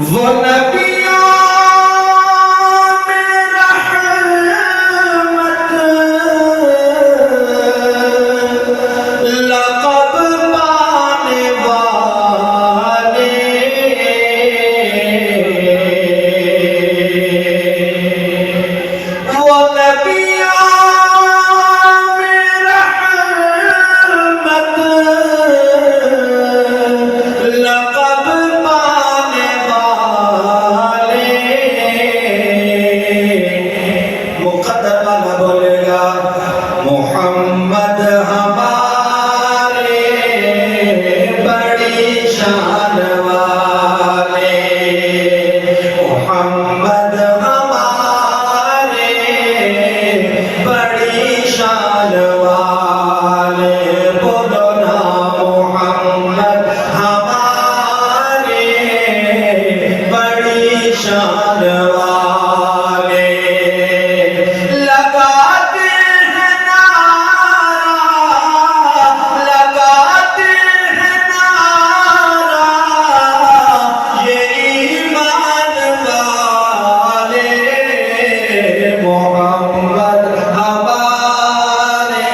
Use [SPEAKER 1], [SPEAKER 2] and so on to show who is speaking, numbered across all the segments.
[SPEAKER 1] وہ نبیوں میں رحمت لقب پانے والے، وہ نبیوں میں رحمت لقب پانے والے، مقدر والا بولے گا محمد ہمارے بڑی شان والے، محمد ہمارے بڑی شان والے، بولو نا محمد ہمارے بڑی شان والے، لگاتے ہیں نعرہ، لگاتے ہیں نعرہ یہ ایمان والے، محمد ہمارے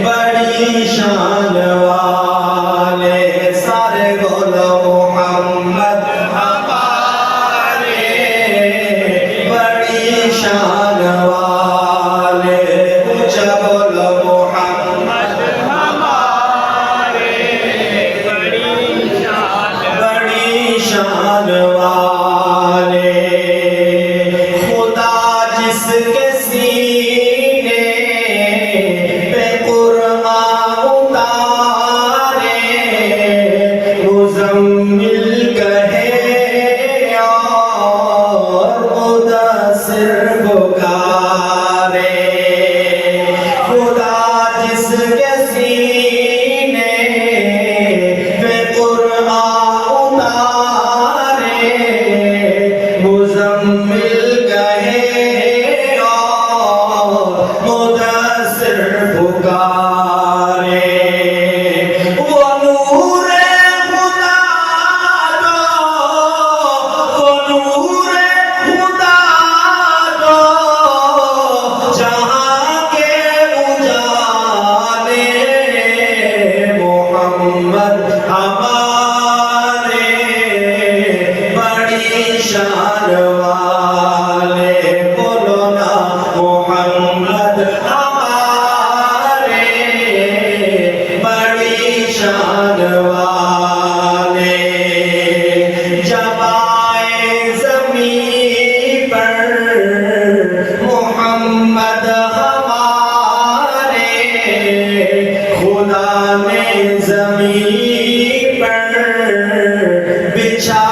[SPEAKER 1] بڑی شان والے، سارے بولو محمد ہمارے بڑی شان والے، اونچا بولو محمد ہمارے بڑی شان والے، خدا جس کے سینے پہ قرآن اتارے، مزمل کہے اور مدثر پکارے، خدا جس کے سینے پہ قرآن اتارے، مزمل کہے اور مدثر پکارے، وہ نور خدا دو، وہ نور خدا دو جہاں کے اجالے، محمد ہمارے بڑی شان والے، بولو نا محمد ہمارے بڑی شان والے، جب آئے زمین پر محمد ہمارے، خدا نے زمین پر بچھا